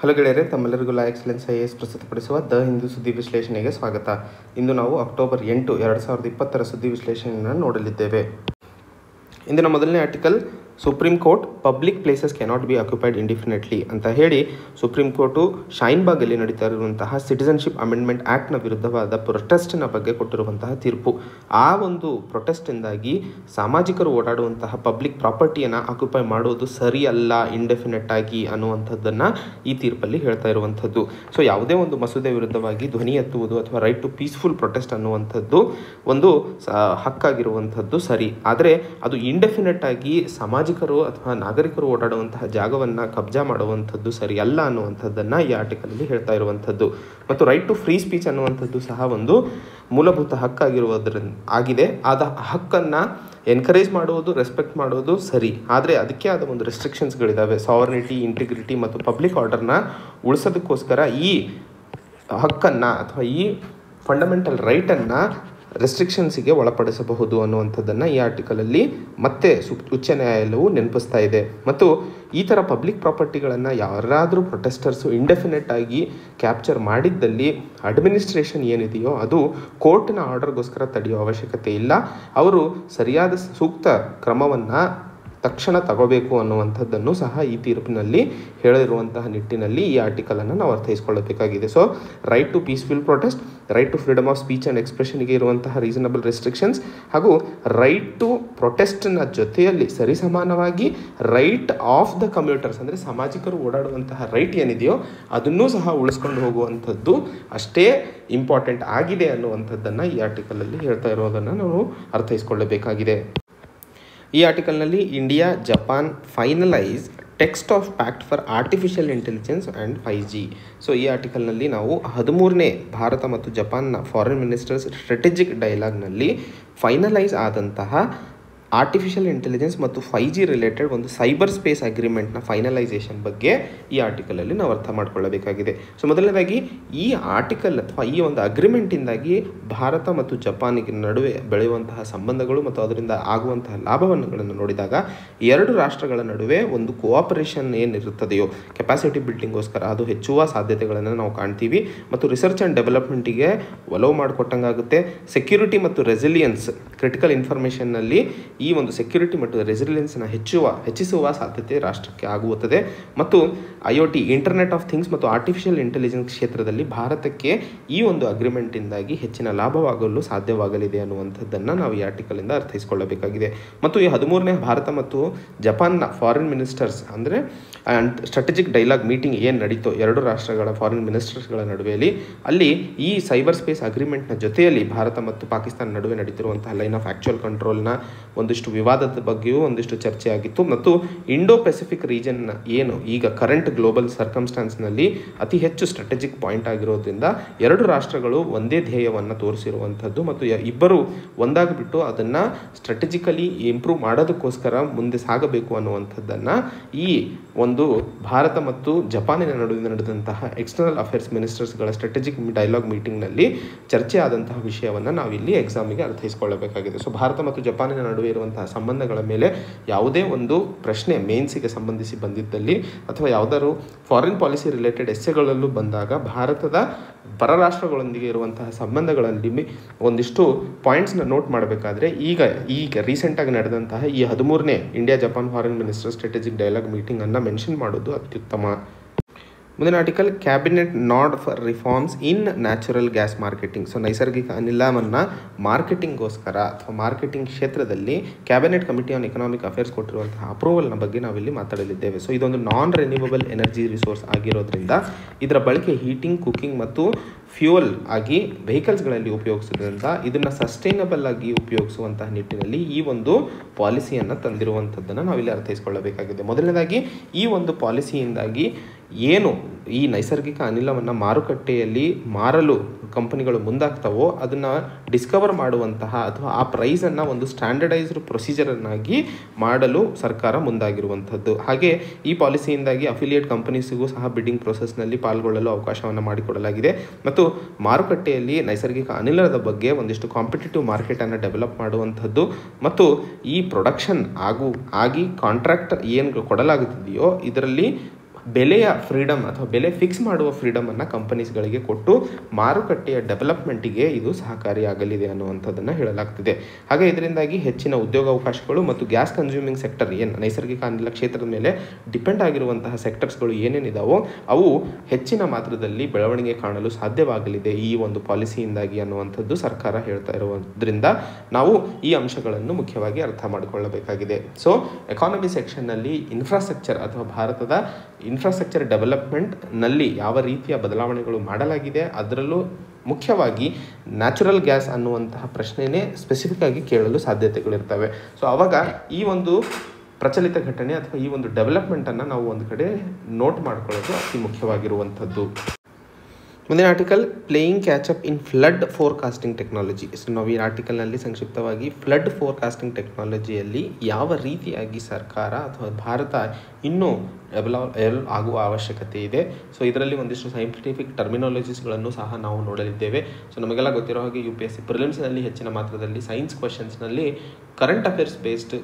Hello ಗೆಳೆಯರೆ, ತಮ್ಮೆಲ್ಲರಿಗೂ ಲಾ excellence IAS ಪ್ರಸ್ತುತಪಡಿಸುವ ದ ಹಿಂದೂ ಸುದ್ದಿ ವಿಶ್ಲೇಷಣೆಗೆ ಸ್ವಾಗತ. ಇಂದು ನಾವು ಅಕ್ಟೋಬರ್ 8, 2020 ಸುದ್ದಿ ವಿಶ್ಲೇಷಣೆಯನ್ನು ನೋಡಲಿದ್ದೇವೆ. ಇಂದಿನ ಮೊದಲನೇ article, Supreme Court public places cannot be occupied indefinitely ಅಂತ ಹೇಳಿ ಸುಪ್ರೀಂ ಕೋರ್ಟು ಶಾಹೀನ್ಬಾಗಲ್ಲಿ ನಡೀತಾ ಇರುವಂತಹ ಸಿಟಿಸನ್ಶಿಪ್ ಅಮೆಂಡ್ಮೆಂಟ್ ಆ್ಯಕ್ಟ್ನ ವಿರುದ್ಧವಾದ ಪ್ರೊಟೆಸ್ಟ್ನ ಬಗ್ಗೆ ಕೊಟ್ಟಿರುವಂತಹ ತೀರ್ಪು. ಆ ಒಂದು ಪ್ರೊಟೆಸ್ಟಿಂದಾಗಿ ಸಾಮಾಜಿಕರು ಓಡಾಡುವಂತಹ ಪಬ್ಲಿಕ್ ಪ್ರಾಪರ್ಟಿಯನ್ನು ಆಕ್ಯುಪೈ ಮಾಡೋದು ಸರಿಯಲ್ಲ ಇಂಡೆಫಿನೆಟ್ ಆಗಿ ಅನ್ನುವಂಥದ್ದನ್ನು ಈ ತೀರ್ಪಲ್ಲಿ ಹೇಳ್ತಾ ಇರುವಂಥದ್ದು. ಸೊ ಯಾವುದೇ ಒಂದು ಮಸೂದೆ ವಿರುದ್ಧವಾಗಿ ಧ್ವನಿ ಎತ್ತುವುದು ಅಥವಾ ರೈಟ್ ಟು ಪೀಸ್ಫುಲ್ ಪ್ರೊಟೆಸ್ಟ್ ಅನ್ನುವಂಥದ್ದು ಒಂದು ಹಕ್ಕಾಗಿರುವಂಥದ್ದು ಸರಿ. ಆದರೆ ಅದು ಇಂಡೆಫಿನೆಟ್ ಆಗಿ ಸಾಮಾಜಿಕರು ಅಥವಾ ನಾಗರಿಕರು ಓಡಾಡುವಂತಹ ಜಾಗವನ್ನು ಕಬ್ಜಾ ಮಾಡುವಂಥದ್ದು ಸರಿಯಲ್ಲ ಅನ್ನುವಂಥದ್ದನ್ನು ಈ ಆರ್ಟಿಕಲಲ್ಲಿ ಹೇಳ್ತಾ ಇರುವಂಥದ್ದು. ಮತ್ತು ರೈಟ್ ಟು ಫ್ರೀ ಸ್ಪೀಚ್ ಅನ್ನುವಂಥದ್ದು ಸಹ ಒಂದು ಮೂಲಭೂತ ಆಗಿದೆ. ಆದ ಹಕ್ಕನ್ನು ಎನ್ಕರೇಜ್ ಮಾಡುವುದು, ರೆಸ್ಪೆಕ್ಟ್ ಮಾಡೋದು ಸರಿ. ಆದರೆ ಅದಕ್ಕೆ ಆದ ಒಂದು ರೆಸ್ಟ್ರಿಕ್ಷನ್ಸ್ಗಳಿದ್ದಾವೆ. ಸಾವರ್ನಿಟಿ, ಇಂಟಿಗ್ರಿಟಿ ಮತ್ತು ಪಬ್ಲಿಕ್ ಆರ್ಡರ್ನ ಉಳಿಸೋದಕ್ಕೋಸ್ಕರ ಈ ಹಕ್ಕನ್ನು ಅಥವಾ ಈ ಫಂಡಮೆಂಟಲ್ ರೈಟನ್ನು ರೆಸ್ಟ್ರಿಕ್ಷನ್ಸಿಗೆ ಒಳಪಡಿಸಬಹುದು ಅನ್ನುವಂಥದ್ದನ್ನು ಈ ಆರ್ಟಿಕಲಲ್ಲಿ ಮತ್ತೆ ಉಚ್ಚ ನ್ಯಾಯಾಲಯವು ನೆನಪಿಸ್ತಾ ಇದೆ. ಮತ್ತು ಈ ಥರ ಪಬ್ಲಿಕ್ ಪ್ರಾಪರ್ಟಿಗಳನ್ನು ಯಾರಾದರೂ ಪ್ರೊಟೆಸ್ಟರ್ಸು ಇಂಡೆಫಿನೆಟ್ ಆಗಿ ಕ್ಯಾಪ್ಚರ್ ಮಾಡಿದ್ದಲ್ಲಿ ಅಡ್ಮಿನಿಸ್ಟ್ರೇಷನ್ ಏನಿದೆಯೋ ಅದು ಕೋರ್ಟ್ನ ಆರ್ಡರ್ಗೋಸ್ಕರ ತಡೆಯೋ ಅವಶ್ಯಕತೆ ಇಲ್ಲ. ಅವರು ಸರಿಯಾದ ಸೂಕ್ತ ಕ್ರಮವನ್ನು ತಕ್ಷಣ ತಗೋಬೇಕು ಅನ್ನುವಂಥದ್ದನ್ನು ಸಹ ಈ ತೀರ್ಪಿನಲ್ಲಿ ಹೇಳಿರುವಂತಹ ನಿಟ್ಟಿನಲ್ಲಿ ಈ ಆರ್ಟಿಕಲನ್ನು ನಾವು ಅರ್ಥೈಸ್ಕೊಳ್ಳಬೇಕಾಗಿದೆ. So right to peaceful protest, right to freedom of speech and ಎಕ್ಸ್ಪ್ರೆಷನ್ಗೆ ಇರುವಂತಹ ರೀಸನಬಲ್ ರೆಸ್ಟ್ರಿಕ್ಷನ್ಸ್ ಹಾಗೂ ರೈಟ್ ಟು ಪ್ರೊಟೆಸ್ಟ್ನ ಜೊತೆಯಲ್ಲಿ ಸರಿಸಮಾನವಾಗಿ ರೈಟ್ ಆಫ್ ದ ಕಮ್ಯೂಟರ್ಸ್ ಅಂದರೆ ಸಾಮಾಜಿಕರು ಓಡಾಡುವಂತಹ ರೈಟ್ ಏನಿದೆಯೋ ಅದನ್ನೂ ಸಹ ಉಳಿಸ್ಕೊಂಡು ಹೋಗುವಂಥದ್ದು ಅಷ್ಟೇ ಇಂಪಾರ್ಟೆಂಟ್ ಆಗಿದೆ ಅನ್ನುವಂಥದ್ದನ್ನು ಈ ಆರ್ಟಿಕಲಲ್ಲಿ ಹೇಳ್ತಾ ಇರೋದನ್ನು ನಾವು ಅರ್ಥೈಸ್ಕೊಳ್ಳಬೇಕಾಗಿದೆ. ಈ ಆರ್ಟಿಕಲ್ನಲ್ಲಿ India Japan finalise text of pact for artificial intelligence and 5G. So ಈ ಆರ್ಟಿಕಲ್ನಲ್ಲಿ ನಾವು 13ನೇ ಭಾರತ ಮತ್ತು ಜಪಾನ್ನ ಫಾರಿನ್ ಮಿನಿಸ್ಟರ್ಸ್ ಸ್ಟ್ರಾಟಜಿಕ್ ಡೈಲಾಗ್ನಲ್ಲಿ ಫೈನಲೈಸ್ ಆದಂತಹ ಆರ್ಟಿಫಿಷಿಯಲ್ ಇಂಟೆಲಿಜೆನ್ಸ್ ಮತ್ತು 5G ರಿಲೇಟೆಡ್ ಒಂದು ಸೈಬರ್ ಸ್ಪೇಸ್ ಅಗ್ರಿಮೆಂಟ್ನ ಫೈನಲೈಸೇಷನ್ ಬಗ್ಗೆ ಈ ಆರ್ಟಿಕಲಲ್ಲಿ ನಾವು ಅರ್ಥ ಮಾಡ್ಕೊಳ್ಳಬೇಕಾಗಿದೆ. ಸೊ ಮೊದಲನೇದಾಗಿ ಈ ಆರ್ಟಿಕಲ್ ಅಥವಾ ಈ ಒಂದು ಅಗ್ರಿಮೆಂಟಿಂದಾಗಿ ಭಾರತ ಮತ್ತು ಜಪಾನಿಗೆ ನಡುವೆ ಬೆಳೆಯುವಂತಹ ಸಂಬಂಧಗಳು ಮತ್ತು ಅದರಿಂದ ಆಗುವಂತಹ ಲಾಭವನ್ನು ನೋಡಿದಾಗ ಎರಡು ರಾಷ್ಟ್ರಗಳ ನಡುವೆ ಒಂದು ಕೋಆಪರೇಷನ್ ಏನಿರುತ್ತದೆಯೋ ಕೆಪಾಸಿಟಿ ಬಿಲ್ಡಿಂಗ್ಗೋಸ್ಕರ ಅದು ಹೆಚ್ಚುವ ಸಾಧ್ಯತೆಗಳನ್ನು ನಾವು ಕಾಣ್ತೀವಿ. ಮತ್ತು ರಿಸರ್ಚ್ ಆ್ಯಂಡ್ ಡೆವಲಪ್ಮೆಂಟಿಗೆ ಒಲವು ಮಾಡಿಕೊಟ್ಟಂಗಾಗುತ್ತೆ. ಸೆಕ್ಯೂರಿಟಿ ಮತ್ತು ರೆಸಿಲಿಯನ್ಸ್, ಕ್ರಿಟಿಕಲ್ ಇನ್ಫಾರ್ಮೇಷನ್ನಲ್ಲಿ ಈ ಒಂದು ಸೆಕ್ಯೂರಿಟಿ ಮತ್ತು ರೆಸಿಲಿಯನ್ಸ್ನ ಹೆಚ್ಚಿಸುವ ಸಾಧ್ಯತೆ ರಾಷ್ಟ್ರಕ್ಕೆ ಆಗುತ್ತದೆ. ಮತ್ತು IoT, ಇಂಟರ್ನೆಟ್ ಆಫ್ ಥಿಂಗ್ಸ್ ಮತ್ತು ಆರ್ಟಿಫಿಷಿಯಲ್ ಇಂಟೆಲಿಜೆನ್ಸ್ ಕ್ಷೇತ್ರದಲ್ಲಿ ಭಾರತಕ್ಕೆ ಈ ಒಂದು ಅಗ್ರಿಮೆಂಟಿಂದಾಗಿ ಹೆಚ್ಚಿನ ಲಾಭವಾಗಲು ಸಾಧ್ಯವಾಗಲಿದೆ ಅನ್ನುವಂಥದ್ದನ್ನು ನಾವು ಈ ಆರ್ಟಿಕಲಿಂದ ಅರ್ಥೈಸ್ಕೊಳ್ಳಬೇಕಾಗಿದೆ. ಮತ್ತು ಈ 13ನೇ ಭಾರತ ಮತ್ತು ಜಪಾನ್ನ ಫಾರಿನ್ ಮಿನಿಸ್ಟರ್ಸ್ ಅಂದರೆ ಸ್ಟ್ರಾಟಜಿಕ್ ಡೈಲಾಗ್ ಮೀಟಿಂಗ್ ಏನು ನಡೀತೋ ಎರಡು ರಾಷ್ಟ್ರಗಳ ಫಾರಿನ್ ಮಿನಿಸ್ಟರ್ಸ್ಗಳ ನಡುವೆಯಲ್ಲಿ ಅಲ್ಲಿ ಈ ಸೈಬರ್ ಸ್ಪೇಸ್ ಅಗ್ರಿಮೆಂಟ್ನ ಜೊತೆಯಲ್ಲಿ ಭಾರತ ಮತ್ತು ಪಾಕಿಸ್ತಾನ ನಡುವೆ ನಡೀತಿರುವಂತಹ ಲೈನ್ ಆಫ್ ಆ್ಯಕ್ಚುಯಲ್ ಕಂಟ್ರೋಲ್ನ ಒಂದಿಷ್ಟು ವಿವಾದದ ಬಗ್ಗೆಯೂ ಒಂದಿಷ್ಟು ಚರ್ಚೆ ಆಗಿತ್ತು. ಮತ್ತು ಇಂಡೋ ಪೆಸಿಫಿಕ್ ರೀಜನ್ ಏನು ಈಗ ಕರೆಂಟ್ ಗ್ಲೋಬಲ್ ಸರ್ಕಮ್ಸ್ಟಾನ್ಸ್ನಲ್ಲಿ ಅತಿ ಹೆಚ್ಚು ಸ್ಟ್ರಾಟಜಿಕ್ ಪಾಯಿಂಟ್ ಆಗಿರೋದ್ರಿಂದ ಎರಡು ರಾಷ್ಟ್ರಗಳು ಒಂದೇ ಧ್ಯೇಯವನ್ನು ತೋರಿಸಿರುವಂಥದ್ದು ಮತ್ತು ಇಬ್ಬರು ಒಂದಾಗಿಬಿಟ್ಟು ಅದನ್ನು ಸ್ಟ್ರಾಟಜಿಕಲಿ ಇಂಪ್ರೂವ್ ಮಾಡೋದಕ್ಕೋಸ್ಕರ ಮುಂದೆ ಸಾಗಬೇಕು ಅನ್ನುವಂಥದ್ದನ್ನು ಈ ಒಂದು ಭಾರತ ಮತ್ತು ಜಪಾನಿನ ನಡುವೆ ನಡೆದಂತಹ ಎಕ್ಸ್ಟರ್ನಲ್ ಅಫೇರ್ಸ್ ಮಿನಿಸ್ಟರ್ಸ್ಗಳ ಸ್ಟ್ರಾಟಜಿಕ್ ಡೈಲಾಗ್ ಮೀಟಿಂಗ್ನಲ್ಲಿ ಚರ್ಚೆ ಆದಂತಹ ವಿಷಯವನ್ನು ನಾವಿಲ್ಲಿ ಎಕ್ಸಾಮಿಗೆ ಅರ್ಥೈಸ್ಕೊಳ್ಳಬೇಕಾಗಿದೆ. ಸೊ ಭಾರತ ಮತ್ತು ಜಪಾನಿನ ನಡುವೆ ಇರುವಂತಹ ಸಂಬಂಧಗಳ ಮೇಲೆ ಯಾವುದೇ ಒಂದು ಪ್ರಶ್ನೆ ಮೇನ್ಸಿಗೆ ಸಂಬಂಧಿಸಿ ಬಂದಿದ್ದಲ್ಲಿ ಅಥವಾ ಯಾವುದಾದ್ರು ಫಾರಿನ್ ಪಾಲಿಸಿ ರಿಲೇಟೆಡ್ ಎಸ್ಸೆಗಳಲ್ಲೂ ಬಂದಾಗ ಭಾರತದ ಪರರಾಷ್ಟ್ರಗಳೊಂದಿಗೆ ಇರುವಂತಹ ಸಂಬಂಧಗಳಲ್ಲಿ ಒಂದಿಷ್ಟು ಪಾಯಿಂಟ್ಸ್ನ ನೋಟ್ ಮಾಡಬೇಕಾದ್ರೆ ಈಗ ರೀಸೆಂಟಾಗಿ ನಡೆದಂತಹ ಈ 13ನೇ India Japan foreign minister strategic dialogue ಮೀಟಿಂಗನ್ನು ಮೆನ್ಷನ್ ಮಾಡೋದು ಅತ್ಯುತ್ತಮ. ಮುಂದಿನ article, cabinet nod for reforms in natural gas marketing. So ನೈಸರ್ಗಿಕ ಅನಿಲವನ್ನು ಮಾರ್ಕೆಟಿಂಗ್ಗೋಸ್ಕರ ಅಥವಾ ಮಾರ್ಕೆಟಿಂಗ್ ಕ್ಷೇತ್ರದಲ್ಲಿ cabinet committee on economic affairs ಕೊಟ್ಟಿರುವಂತಹ ಅಪ್ರೂವಲ್ನ ಬಗ್ಗೆ ನಾವಿಲ್ಲಿ ಮಾತಾಡಲಿದ್ದೇವೆ. ಸೊ ಇದೊಂದು ನಾನ್ ರಿನ್ಯೂವಬಲ್ ಎನರ್ಜಿ ರಿಸೋರ್ಸ್ ಆಗಿರೋದ್ರಿಂದ ಇದರ ಬಳಕೆ ಹೀಟಿಂಗ್, ಕುಕಿಂಗ್ ಮತ್ತು ಫ್ಯೂಯಲ್ ಆಗಿ ವೆಹಿಕಲ್ಸ್ಗಳಲ್ಲಿ ಉಪಯೋಗಿಸೋದ್ರಿಂದ ಇದನ್ನು ಸಸ್ಟೈನಬಲ್ ಆಗಿ ಉಪಯೋಗಿಸುವಂತಹ ನಿಟ್ಟಿನಲ್ಲಿ ಈ ಒಂದು ಪಾಲಿಸಿಯನ್ನು ತಂದಿರುವಂಥದ್ದನ್ನು ನಾವಿಲ್ಲಿ ಅರ್ಥೈಸ್ಕೊಳ್ಳಬೇಕಾಗಿದೆ. ಮೊದಲನೇದಾಗಿ ಈ ಒಂದು ಪಾಲಿಸಿಯಿಂದಾಗಿ ಏನು ಈ ನೈಸರ್ಗಿಕ ಅನಿಲವನ್ನು ಮಾರುಕಟ್ಟೆಯಲ್ಲಿ ಮಾರಲು ಕಂಪನಿಗಳು ಮುಂದಾಗ್ತವೋ ಅದನ್ನು ಡಿಸ್ಕವರ್ ಮಾಡುವಂತಹ ಅಥವಾ ಆ ಪ್ರೈಸನ್ನು ಒಂದು ಸ್ಟ್ಯಾಂಡರ್ಡೈಸ್ಡ್ ಪ್ರೊಸೀಜರನ್ನಾಗಿ ಮಾಡಲು ಸರ್ಕಾರ ಮುಂದಾಗಿರುವಂಥದ್ದು. ಹಾಗೆ ಈ ಪಾಲಿಸಿಯಿಂದಾಗಿ ಅಫಿಲಿಯೇಟ್ ಕಂಪನೀಸಿಗೂ ಸಹ ಬಿಡ್ಡಿಂಗ್ ಪ್ರೊಸೆಸ್ನಲ್ಲಿ ಪಾಲ್ಗೊಳ್ಳಲು ಅವಕಾಶವನ್ನು ಮಾಡಿಕೊಡಲಾಗಿದೆ. ಮತ್ತು ಮಾರುಕಟ್ಟೆಯಲ್ಲಿ ನೈಸರ್ಗಿಕ ಅನಿಲದ ಬಗ್ಗೆ ಒಂದಿಷ್ಟು ಕಾಂಪಿಟೇಟಿವ್ ಮಾರ್ಕೆಟನ್ನು ಡೆವಲಪ್ ಮಾಡುವಂಥದ್ದು ಮತ್ತು ಈ ಪ್ರೊಡಕ್ಷನ್ ಆಗಿ ಕಾಂಟ್ರಾಕ್ಟ್ ಏನು ಕೊಡಲಾಗುತ್ತಿದೆಯೋ ಇದರಲ್ಲಿ ಬೆಲೆಯ ಫ್ರೀಡಮ್ ಅಥವಾ ಬೆಲೆ ಫಿಕ್ಸ್ ಮಾಡುವ ಫ್ರೀಡಮನ್ನು ಕಂಪನೀಸ್ಗಳಿಗೆ ಕೊಟ್ಟು ಮಾರುಕಟ್ಟೆಯ ಡೆವಲಪ್ಮೆಂಟಿಗೆ ಇದು ಸಹಕಾರಿಯಾಗಲಿದೆ ಅನ್ನುವಂಥದ್ದನ್ನು ಹೇಳಲಾಗ್ತಿದೆ. ಹಾಗೆ ಇದರಿಂದಾಗಿ ಹೆಚ್ಚಿನ ಉದ್ಯೋಗಾವಕಾಶಗಳು ಮತ್ತು ಗ್ಯಾಸ್ ಕನ್ಸ್ಯೂಮಿಂಗ್ ಸೆಕ್ಟರ್ ಏನು ನೈಸರ್ಗಿಕ ಅನಿಲ ಕ್ಷೇತ್ರದ ಮೇಲೆ ಡಿಪೆಂಡ್ ಆಗಿರುವಂತಹ ಸೆಕ್ಟರ್ಸ್ಗಳು ಏನೇನಿದಾವೋ ಅವು ಹೆಚ್ಚಿನ ಮಾತ್ರದಲ್ಲಿ ಬೆಳವಣಿಗೆ ಕಾಣಲು ಸಾಧ್ಯವಾಗಲಿದೆ ಈ ಒಂದು ಪಾಲಿಸಿಯಿಂದಾಗಿ ಅನ್ನುವಂಥದ್ದು ಸರ್ಕಾರ ಹೇಳ್ತಾ ಇರುವುದರಿಂದ ನಾವು ಈ ಅಂಶಗಳನ್ನು ಮುಖ್ಯವಾಗಿ ಅರ್ಥ ಮಾಡಿಕೊಳ್ಳಬೇಕಾಗಿದೆ. ಸೊ ಎಕಾನಮಿ ಸೆಕ್ಷನ್ನಲ್ಲಿ ಇನ್ಫ್ರಾಸ್ಟ್ರಕ್ಚರ್ ಅಥವಾ ಭಾರತದ ಇನ್ಫ್ರಾಸ್ಟ್ರಕ್ಚರ್ ಡೆವಲಪ್ಮೆಂಟ್ನಲ್ಲಿ ಯಾವ ರೀತಿಯ ಬದಲಾವಣೆಗಳು ಮಾಡಲಾಗಿದೆ, ಅದರಲ್ಲೂ ಮುಖ್ಯವಾಗಿ ನ್ಯಾಚುರಲ್ ಗ್ಯಾಸ್ ಅನ್ನುವಂತಹ ಪ್ರಶ್ನೆಯೇ ಸ್ಪೆಸಿಫಿಕ್ ಆಗಿ ಕೇಳಲು ಸಾಧ್ಯತೆಗಳಿರ್ತವೆ. ಸೊ ಆವಾಗ ಈ ಒಂದು ಪ್ರಚಲಿತ ಘಟನೆ ಅಥವಾ ಈ ಒಂದು ಡೆವಲಪ್ಮೆಂಟನ್ನು ನಾವು ಒಂದು ಕಡೆ ನೋಟ್ ಮಾಡ್ಕೊಳ್ಳೋದು ಅತಿ ಮುಖ್ಯವಾಗಿರುವಂಥದ್ದು. ಮುಂದಿನ ಆರ್ಟಿಕಲ್ ಪ್ಲೇಯಿಂಗ್ ಕ್ಯಾಚಪ್ ಇನ್ ಫ್ಲಡ್ ಫೋರ್ಕಾಸ್ಟಿಂಗ್ ಟೆಕ್ನಾಲಜಿ. ಸೊ ನಾವು ಈ ಆರ್ಟಿಕಲ್ನಲ್ಲಿ ಸಂಕ್ಷಿಪ್ತವಾಗಿ ಫ್ಲಡ್ ಫೋರ್ಕಾಸ್ಟಿಂಗ್ ಟೆಕ್ನಾಲಜಿಯಲ್ಲಿ ಯಾವ ರೀತಿಯಾಗಿ ಸರ್ಕಾರ ಅಥವಾ ಭಾರತ ಇನ್ನೂ ಡೆವಲಪ್ ಆಗುವ ಅವಶ್ಯಕತೆ ಇದೆ. ಸೊ ಇದರಲ್ಲಿ ಒಂದಿಷ್ಟು ಸೈಂಟಿಫಿಕ್ ಟರ್ಮಿನಾಲಜೀಸ್ಗಳನ್ನು ಸಹ ನಾವು ನೋಡಲಿದ್ದೇವೆ. ಸೊ ನಮಗೆಲ್ಲ ಗೊತ್ತಿರೋ ಹಾಗೆ UPSC ಪ್ರಿಲಿಮ್ಸ್ನಲ್ಲಿ ಹೆಚ್ಚಿನ ಮಾತ್ರದಲ್ಲಿ ಸೈನ್ಸ್ ಕ್ವೆಶನ್ಸ್ನಲ್ಲಿ ಕರೆಂಟ್ ಅಫೇರ್ಸ್ ಬೇಸ್ಡ್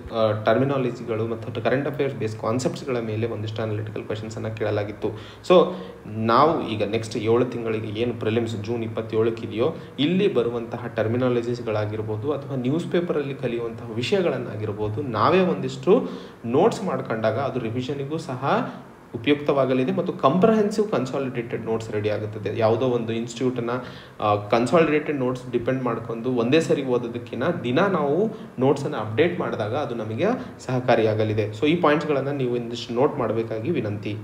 ಟರ್ಮಿನಾಲಜಿಗಳು ಮತ್ತು ಕರೆಂಟ್ ಅಫೇರ್ಸ್ ಬೇಸ್ಡ್ ಕಾನ್ಸೆಪ್ಟ್ಸ್ಗಳ ಮೇಲೆ ಒಂದಿಷ್ಟು ಅನಾಲಿಟಿಕಲ್ ಕ್ವೆಶನ್ಸನ್ನು ಕೇಳಲಾಗಿತ್ತು. ಸೊ ನಾವು ಈಗ ನೆಕ್ಸ್ಟ್ 7 ತಿಂಗಳಿಗೆ ಏನು ಪ್ರಿಲಿಮ್ಸ್ ಜೂನ್ 27 ಇದೆಯೋ ಇಲ್ಲಿ ಬರುವಂತಹ ಟರ್ಮಿನಾಲಜೀಸ್ಗಳಾಗಿರ್ಬೋದು ಅಥವಾ ನ್ಯೂಸ್ ಪೇಪರಲ್ಲಿ ಕಲಿಯುವಂತಹ ವಿಷಯಗಳನ್ನಾಗಿರ್ಬೋದು ನಾವೇ ಒಂದಿಷ್ಟು ನೋಟ್ಸ್ ಮಾಡ್ಕೊಂಡಾಗ ಅದು ರಿವಿಷನಿಗೂ ಸಹ ಉಪಯುಕ್ತವಾಗಲಿದೆ ಮತ್ತು ಕಂಪ್ರಹೆನ್ಸಿವ್ ಕನ್ಸಾಲಿಡೇಟೆಡ್ ನೋಟ್ಸ್ ರೆಡಿ ಆಗುತ್ತದೆ. ಯಾವುದೋ ಒಂದು ಇನ್ಸ್ಟಿಟ್ಯೂಟನ್ನು ಕನ್ಸಾಲಿಡೇಟೆಡ್ ನೋಟ್ಸ್ ಡಿಪೆಂಡ್ ಮಾಡ್ಕೊಂಡು ಒಂದೇ ಸರಿ ಓದೋದಕ್ಕಿಂತ ದಿನ ನಾವು ನೋಟ್ಸನ್ನು ಅಪ್ಡೇಟ್ ಮಾಡಿದಾಗ ಅದು ನಮಗೆ ಸಹಕಾರಿಯಾಗಲಿದೆ. ಸೊ ಈ ಪಾಯಿಂಟ್ಸ್ಗಳನ್ನು ನೀವು ಒಂದಿಷ್ಟು ನೋಟ್ ಮಾಡಬೇಕಾಗಿ ವಿನಂತಿ.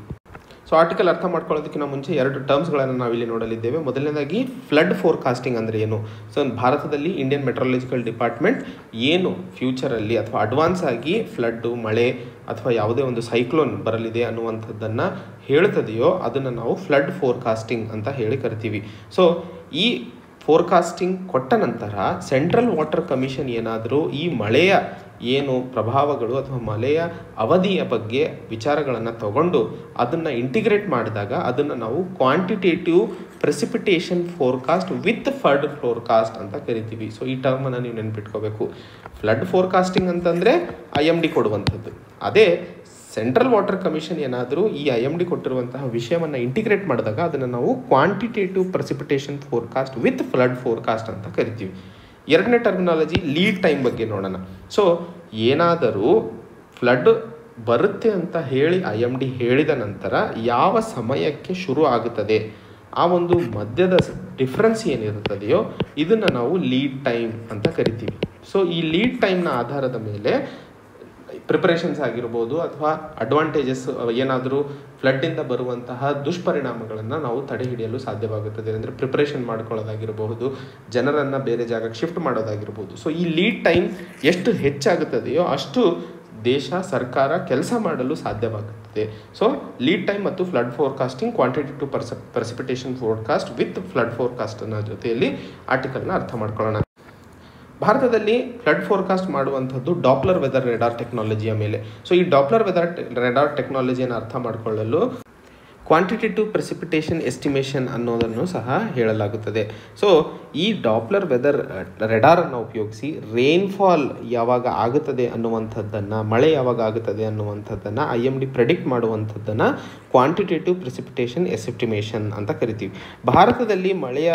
ಸೊ ಆರ್ಟಿಕಲ್ ಅರ್ಥ ಮಾಡ್ಕೊಳ್ಳೋದಕ್ಕಿಂತ ಮುಂಚೆ 2 ಟರ್ಮ್ಸ್ಗಳನ್ನು ನಾವಿಲ್ಲಿ ನೋಡಲಿದ್ದೇವೆ. ಮೊದಲನೇದಾಗಿ ಫ್ಲಡ್ ಫೋರ್ಕಾಸ್ಟಿಂಗ್ ಅಂದರೆ ಏನು. ಸೊ ಭಾರತದಲ್ಲಿ ಇಂಡಿಯನ್ ಮೆಟ್ರಾಲಜಿಕಲ್ ಡಿಪಾರ್ಟ್ಮೆಂಟ್ ಏನು ಫ್ಯೂಚರಲ್ಲಿ ಅಥವಾ ಅಡ್ವಾನ್ಸ್ ಆಗಿ ಫ್ಲಡ್ಡು, ಮಳೆ ಅಥವಾ ಯಾವುದೇ ಒಂದು ಸೈಕ್ಲೋನ್ ಬರಲಿದೆ ಅನ್ನುವಂಥದ್ದನ್ನು ಹೇಳ್ತದೆಯೋ ಅದನ್ನು ನಾವು ಫ್ಲಡ್ ಫೋರ್ಕಾಸ್ಟಿಂಗ್ ಅಂತ ಹೇಳಿ ಕರಿತೀವಿ. ಸೊ ಈ ಫೋರ್ಕಾಸ್ಟಿಂಗ್ ಕೊಟ್ಟ ನಂತರ ಸೆಂಟ್ರಲ್ ವಾಟರ್ ಕಮಿಷನ್ ಏನಾದರೂ ಈ ಮಳೆಯ ಏನು ಪ್ರಭಾವಗಳು ಅಥವಾ ಮಳೆಯ ಅವಧಿಯ ಬಗ್ಗೆ ವಿಚಾರಗಳನ್ನು ತಗೊಂಡು ಅದನ್ನು ಇಂಟಿಗ್ರೇಟ್ ಮಾಡಿದಾಗ ಅದನ್ನು ನಾವು quantitative precipitation forecast with flood forecast ಅಂತ ಕರಿತೀವಿ. ಸೊ ಈ ಟರ್ಮನ್ನು ನೀವು ನೆನ್ಪಿಟ್ಕೋಬೇಕು. ಫ್ಲಡ್ ಫೋರ್ಕಾಸ್ಟಿಂಗ್ ಅಂತಂದರೆ IMD ಕೊಡುವಂಥದ್ದು. ಅದೇ ಸೆಂಟ್ರಲ್ ವಾಟರ್ ಕಮಿಷನ್ ಏನಾದರೂ ಈ IMD ಕೊಟ್ಟಿರುವಂತಹ ವಿಷಯವನ್ನು ಇಂಟಿಗ್ರೇಟ್ ಮಾಡಿದಾಗ ಅದನ್ನು ನಾವು quantitative precipitation forecast with flood forecast ಅಂತ ಕರಿತೀವಿ. ಎರಡನೇ ಟರ್ಮಿನಾಲಜಿ ಲೀಡ್ ಟೈಮ್ ಬಗ್ಗೆ ನೋಡೋಣ. ಸೊ ಏನಾದರೂ ಫ್ಲಡ್ ಬರುತ್ತೆ ಅಂತ ಹೇಳಿ IMD ಹೇಳಿದ ನಂತರ ಯಾವ ಸಮಯಕ್ಕೆ ಶುರು ಆಗುತ್ತದೆ ಆ ಒಂದು ಮಧ್ಯದ ಡಿಫ್ರೆನ್ಸ್ ಏನಿರುತ್ತದೆಯೋ ಇದನ್ನು ನಾವು ಲೀಡ್ ಟೈಮ್ ಅಂತ ಕರಿತೀವಿ. ಸೊ ಈ ಲೀಡ್ ಟೈಮ್ನ ಆಧಾರದ ಮೇಲೆ ಪ್ರಿಪರೇಷನ್ಸ್ ಆಗಿರ್ಬೋದು ಅಥವಾ ಅಡ್ವಾಂಟೇಜಸ್ ಏನಾದರೂ ಫ್ಲಡ್ಡಿಂದ ಬರುವಂತಹ ದುಷ್ಪರಿಣಾಮಗಳನ್ನು ನಾವು ತಡೆ ಹಿಡಿಯಲು ಸಾಧ್ಯವಾಗುತ್ತದೆ. ಅಂದರೆ ಪ್ರಿಪರೇಷನ್ ಮಾಡ್ಕೊಳ್ಳೋದಾಗಿರಬಹುದು, ಜನರನ್ನು ಬೇರೆ ಜಾಗಕ್ಕೆ ಶಿಫ್ಟ್ ಮಾಡೋದಾಗಿರ್ಬೋದು. ಸೊ ಈ ಲೀಡ್ ಟೈಮ್ ಎಷ್ಟು ಹೆಚ್ಚಾಗುತ್ತದೆಯೋ ಅಷ್ಟು ದೇಶ ಸರ್ಕಾರ ಕೆಲಸ ಮಾಡಲು ಸಾಧ್ಯವಾಗುತ್ತದೆ. ಸೊ ಲೀಡ್ ಟೈಮ್ ಮತ್ತು flood forecasting quantitative precipitation forecast with flood forecast ಅನ್ನೋ ಜೊತೆಯಲ್ಲಿ ಆರ್ಟಿಕಲ್ನ ಅರ್ಥ ಮಾಡ್ಕೊಳ್ಳೋಣ. ಭಾರತದಲ್ಲಿ ಫ್ಲಡ್ ಫೋರ್ಕಾಸ್ಟ್ ಮಾಡುವಂಥದ್ದು ಡಾಪ್ಲರ್ ವೆದರ್ ರೆಡಾರ್ ಟೆಕ್ನಾಲಜಿಯ ಮೇಲೆ. ಸೊ ಈ ಡಾಪ್ಲರ್ ವೆದರ್ ರೆಡಾರ್ ಟೆಕ್ನಾಲಜಿಯನ್ನು ಅರ್ಥ ಮಾಡಿಕೊಳ್ಳಲು ಕ್ವಾಂಟಿಟೇಟಿವ್ ಪ್ರೆಸಿಪಿಟೇಷನ್ ಎಸ್ಟಿಮೇಷನ್ ಅನ್ನೋದನ್ನು ಸಹ ಹೇಳಲಾಗುತ್ತದೆ. ಸೊ ಈ ಡಾಪ್ಲರ್ ವೆದರ್ ರೆಡಾರನ್ನು ಉಪಯೋಗಿಸಿ ರೈನ್ಫಾಲ್ ಯಾವಾಗ ಆಗುತ್ತದೆ ಅನ್ನುವಂಥದ್ದನ್ನು, ಮಳೆ ಯಾವಾಗ ಆಗುತ್ತದೆ ಅನ್ನುವಂಥದ್ದನ್ನು IMD ಪ್ರೆಡಿಕ್ಟ್ ಮಾಡುವಂಥದ್ದನ್ನು ಕ್ವಾಂಟಿಟೇಟಿವ್ ಪ್ರೆಸಿಪಿಟೇಷನ್ ಎಸ್ಟಿಮೇಷನ್ ಅಂತ ಕರಿತೀವಿ. ಭಾರತದಲ್ಲಿ ಮಳೆಯ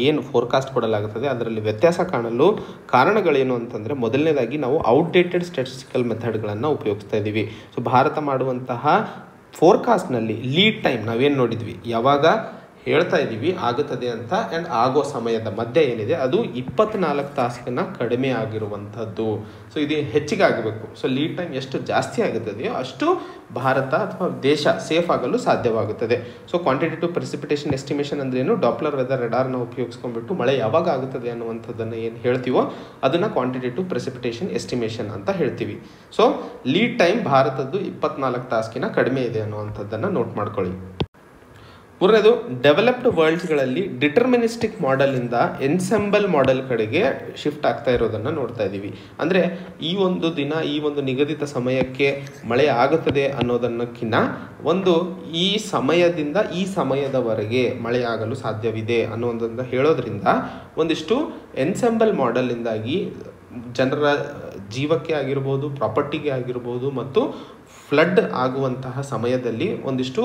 ಏನು ಫೋರ್ಕಾಸ್ಟ್ ಕೊಡಲಾಗುತ್ತದೆ ಅದರಲ್ಲಿ ವ್ಯತ್ಯಾಸ ಕಾಣಲು ಕಾರಣಗಳೇನು ಅಂತಂದರೆ, ಮೊದಲನೇದಾಗಿ ನಾವು ಔಟ್ಡೇಟೆಡ್ ಸ್ಟ್ಯಾಟಿಸ್ಟಿಕಲ್ ಮೆಥಡ್ಗಳನ್ನು ಉಪಯೋಗಿಸ್ತಾ ಇದ್ದೀವಿ. ಸೊ ಭಾರತ ಮಾಡುವಂತಹ ಫೋರ್ಕಾಸ್ಟ್ನಲ್ಲಿ ಲೀಡ್ ಟೈಮ್ ನಾವೇನು ನೋಡಿದ್ವಿ, ಯಾವಾಗ ಹೇಳ್ತಾ ಇದ್ದೀವಿ ಆಗುತ್ತದೆ ಅಂತ ಆ್ಯಂಡ್ ಆಗೋ ಸಮಯದ ಮಧ್ಯೆ ಏನಿದೆ ಅದು 24 ತಾಸಿನ ಕಡಿಮೆ ಆಗಿರುವಂಥದ್ದು. ಸೊ ಇದು ಹೆಚ್ಚಿಗೆ ಆಗಬೇಕು. ಸೊ ಲೀಡ್ ಟೈಮ್ ಎಷ್ಟು ಜಾಸ್ತಿ ಆಗುತ್ತದೆಯೋ ಅಷ್ಟು ಭಾರತ ಅಥವಾ ದೇಶ ಸೇಫ್ ಆಗಲು ಸಾಧ್ಯವಾಗುತ್ತದೆ. ಸೊ ಕ್ವಾಂಟಿಟೇಟಿವ್ ಪ್ರೆಸಿಪಿಟೇಷನ್ ಎಸ್ಟಿಮೇಷನ್ ಅಂದ್ರೇನು, ಡಾಪ್ಲರ್ ವೆದರ್ ರೆಡಾರ್ನ ಉಪಯೋಗಿಸ್ಕೊಂಡ್ಬಿಟ್ಟು ಮಳೆ ಯಾವಾಗ ಆಗುತ್ತದೆ ಅನ್ನುವಂಥದ್ದನ್ನು ಏನು ಹೇಳ್ತೀವೋ ಅದನ್ನು ಕ್ವಾಂಟಿಟೇಟಿವ್ ಪ್ರೆಸಿಪಿಟೇಷನ್ ಎಸ್ಟಿಮೇಷನ್ ಅಂತ ಹೇಳ್ತೀವಿ. ಸೊ ಲೀಡ್ ಟೈಮ್ ಭಾರತದ್ದು 24 ತಾಸಿನ ಕಡಿಮೆ ಇದೆ ಅನ್ನುವಂಥದ್ದನ್ನು ನೋಟ್ ಮಾಡ್ಕೊಳ್ಳಿ. ಮೂರನೇದು, ಡೆವಲಪ್ಡ್ ವರ್ಲ್ಡ್ಸ್ಗಳಲ್ಲಿ ಡಿಟರ್ಮಿನಿಸ್ಟಿಕ್ ಮಾಡೆಲಿಂದ ಎನ್ಸೆಂಬಲ್ ಮಾಡೆಲ್ ಕಡೆಗೆ ಶಿಫ್ಟ್ ಆಗ್ತಾ ಇರೋದನ್ನು ನೋಡ್ತಾ ಇದ್ದೀವಿ. ಅಂದರೆ ಈ ಒಂದು ದಿನ ಈ ಒಂದು ನಿಗದಿತ ಸಮಯಕ್ಕೆ ಮಳೆ ಆಗುತ್ತದೆ ಅನ್ನೋದನ್ನಕ್ಕಿಂತ ಈ ಸಮಯದಿಂದ ಈ ಸಮಯದವರೆಗೆ ಮಳೆ ಆಗಲು ಸಾಧ್ಯವಿದೆ ಅನ್ನೋದನ್ನು ಹೇಳೋದ್ರಿಂದ ಒಂದಿಷ್ಟು ಎನ್ಸೆಂಬಲ್ ಮಾಡೆಲಿಂದಾಗಿ ಜನರ ಜೀವಕ್ಕೆ ಆಗಿರ್ಬೋದು, ಪ್ರಾಪರ್ಟಿಗೆ ಆಗಿರ್ಬೋದು ಮತ್ತು ಫ್ಲಡ್ ಆಗುವಂತಹ ಸಮಯದಲ್ಲಿ ಒಂದಿಷ್ಟು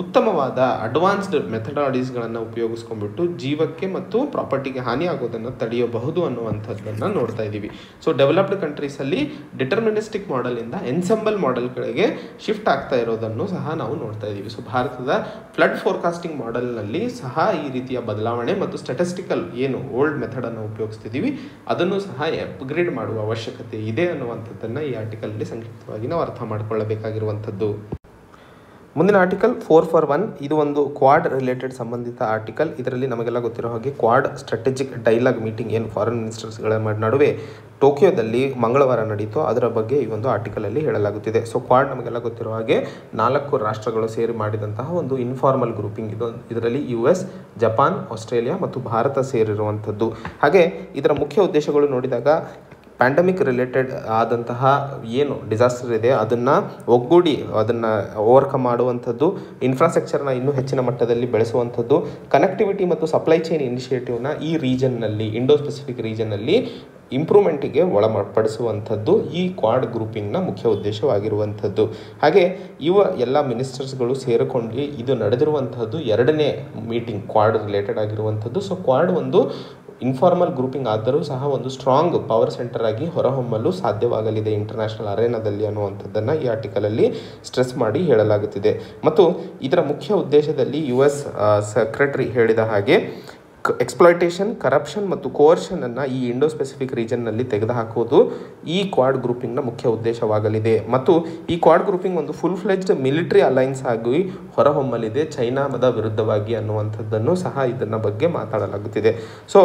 ಉತ್ತಮವಾದ ಅಡ್ವಾನ್ಸ್ಡ್ ಮೆಥಡಾಲಜೀಸ್ಗಳನ್ನು ಉಪಯೋಗಿಸ್ಕೊಂಡ್ಬಿಟ್ಟು ಜೀವಕ್ಕೆ ಮತ್ತು ಪ್ರಾಪರ್ಟಿಗೆ ಹಾನಿ ಆಗೋದನ್ನು ತಡೆಯಬಹುದು ಅನ್ನುವಂಥದ್ದನ್ನು ನೋಡ್ತಾ ಇದ್ದೀವಿ. ಸೊ ಡೆವಲಪ್ಡ್ ಕಂಟ್ರೀಸಲ್ಲಿ ಡಿಟರ್ಮಿನಿಸ್ಟಿಕ್ ಮಾಡೆಲಿಂದ ಎನ್ಸೆಂಬಲ್ ಮಾಡೆಲ್ಗಳಿಗೆ ಶಿಫ್ಟ್ ಆಗ್ತಾ ಇರೋದನ್ನು ಸಹ ನಾವು ನೋಡ್ತಾ ಇದ್ದೀವಿ. ಸೊ ಭಾರತದ ಫ್ಲಡ್ ಫೋರ್ಕಾಸ್ಟಿಂಗ್ ಮಾಡೆಲ್ನಲ್ಲಿ ಸಹ ಈ ರೀತಿಯ ಬದಲಾವಣೆ ಮತ್ತು ಸ್ಟ್ಯಾಟಿಸ್ಟಿಕಲ್ ಏನು ಓಲ್ಡ್ ಮೆಥಡನ್ನು ಉಪಯೋಗಿಸ್ತಿದ್ದೀವಿ ಅದನ್ನು ಸಹ ಅಪ್ಗ್ರೇಡ್ ಮಾಡುವ ಅವಶ್ಯಕತೆ ಇದೆ ಅನ್ನುವಂಥದ್ದನ್ನು ಈ ಆರ್ಟಿಕಲಲ್ಲಿ ಸಂಕ್ಷಿಪ್ತವಾಗಿ ನಾವು ಅರ್ಥ ಮಾಡಿಕೊಳ್ಳಬೇಕಾಗಿರುವಂಥದ್ದು. ಮುಂದಿನ ಆರ್ಟಿಕಲ್ 441 ಇದು ಒಂದು ಕ್ವಾಡ್ ರಿಲೇಟೆಡ್ ಸಂಬಂಧಿತ ಆರ್ಟಿಕಲ್. ಇದರಲ್ಲಿ ನಮಗೆಲ್ಲ ಗೊತ್ತಿರೋ ಹಾಗೆ ಕ್ವಾಡ್ ಸ್ಟ್ರಾಟಜಿಕ್ ಡೈಲಾಗ್ ಮೀಟಿಂಗ್ ಏನು ಫಾರಿನ್ ಮಿನಿಸ್ಟರ್ಸ್ಗಳ ನಡುವೆ ಟೋಕಿಯೋದಲ್ಲಿ ಮಂಗಳವಾರ ನಡೀತು ಅದರ ಬಗ್ಗೆ ಈ ಒಂದು ಆರ್ಟಿಕಲಲ್ಲಿ ಹೇಳಲಾಗುತ್ತಿದೆ. ಸೊ ಕ್ವಾಡ್ ನಮಗೆಲ್ಲ ಗೊತ್ತಿರೋ ಹಾಗೆ 4 ರಾಷ್ಟ್ರಗಳು ಸೇರಿ ಮಾಡಿದಂತಹ ಒಂದು ಇನ್ಫಾರ್ಮಲ್ ಗ್ರೂಪಿಂಗ್ ಇದು. ಇದರಲ್ಲಿ US, ಜಪಾನ್, ಆಸ್ಟ್ರೇಲಿಯಾ ಮತ್ತು ಭಾರತ ಸೇರಿರುವಂಥದ್ದು. ಹಾಗೆ ಇದರ ಮುಖ್ಯ ಉದ್ದೇಶಗಳು ನೋಡಿದಾಗ ಪ್ಯಾಂಡಮಿಕ್ ರಿಲೇಟೆಡ್ ಆದಂತಹ ಏನು ಡಿಸಾಸ್ಟರ್ ಇದೆ ಅದನ್ನು ಒಗ್ಗೂಡಿ ಅದನ್ನು ಓವರ್ಕಮ್ ಮಾಡುವಂಥದ್ದು, ಇನ್ಫ್ರಾಸ್ಟ್ರಕ್ಚರ್ನ ಇನ್ನೂ ಹೆಚ್ಚಿನ ಮಟ್ಟದಲ್ಲಿ ಬೆಳೆಸುವಂಥದ್ದು, ಕನೆಕ್ಟಿವಿಟಿ ಮತ್ತು ಸಪ್ಲೈ ಚೈನ್ ಇನಿಷಿಯೇಟಿವ್ನ ಈ ರೀಜನ್ನಲ್ಲಿ ಇಂಡೋ ಸ್ಪೆಸಿಫಿಕ್ ರೀಜನ್ನಲ್ಲಿ ಇಂಪ್ರೂವ್ಮೆಂಟಿಗೆ ಒಳಪಡಿಸುವಂಥದ್ದು ಈ ಕ್ವಾಡ್ ಗ್ರೂಪಿಂಗ್ನ ಮುಖ್ಯ ಉದ್ದೇಶವಾಗಿರುವಂಥದ್ದು. ಹಾಗೆ ಎಲ್ಲ ಮಿನಿಸ್ಟರ್ಸ್ಗಳು ಸೇರಿಕೊಂಡು ಇದು ನಡೆದಿರುವಂಥದ್ದು 2ನೇ ಮೀಟಿಂಗ್ ಕ್ವಾಡ್ ರಿಲೇಟೆಡ್ ಆಗಿರುವಂಥದ್ದು. ಸೊ ಕ್ವಾಡ್ ಒಂದು ಇನ್ಫಾರ್ಮಲ್ ಗ್ರೂಪಿಂಗ್ ಆದರೂ ಸಹ ಒಂದು ಸ್ಟ್ರಾಂಗ್ ಪವರ್ ಸೆಂಟರ್ ಆಗಿ ಹೊರಹೊಮ್ಮಲು ಸಾಧ್ಯವಾಗಲಿದೆ ಇಂಟರ್ನ್ಯಾಷನಲ್ ಅರೇನಾದಲ್ಲಿ ಅನ್ನುವಂಥದ್ದನ್ನು ಈ ಆರ್ಟಿಕಲಲ್ಲಿ ಸ್ಟ್ರೆಸ್ ಮಾಡಿ ಹೇಳಲಾಗುತ್ತಿದೆ. ಮತ್ತು ಇದರ ಮುಖ್ಯ ಉದ್ದೇಶದಲ್ಲಿ US ಸೆಕ್ರೆಟರಿ ಹೇಳಿದ ಹಾಗೆ ಎಕ್ಸ್ಪ್ಲಾಯ್ಟೇಷನ್, ಕರಪ್ಷನ್ ಮತ್ತು ಕೋರ್ಷನನ್ನು ಈ ಇಂಡೋ ಸ್ಪೆಸಿಫಿಕ್ ರೀಜನ್ನಲ್ಲಿ ತೆಗೆದುಹಾಕುವುದು ಈ ಕ್ವಾಡ್ ಗ್ರೂಪಿಂಗ್ನ ಮುಖ್ಯ ಉದ್ದೇಶವಾಗಲಿದೆ. ಮತ್ತು ಈ ಕ್ವಾಡ್ ಗ್ರೂಪಿಂಗ್ ಒಂದು ಫುಲ್ ಫ್ಲೆಜ್ಡ್ ಮಿಲಿಟರಿ ಅಲೈನ್ಸ್ ಆಗಿ ಹೊರಹೊಮ್ಮಲಿದೆ ಚೈನಾದ ವಿರುದ್ಧವಾಗಿ ಅನ್ನುವಂಥದ್ದನ್ನು ಸಹ ಇದನ್ನ ಬಗ್ಗೆ ಮಾತಾಡಲಾಗುತ್ತಿದೆ. ಸೊ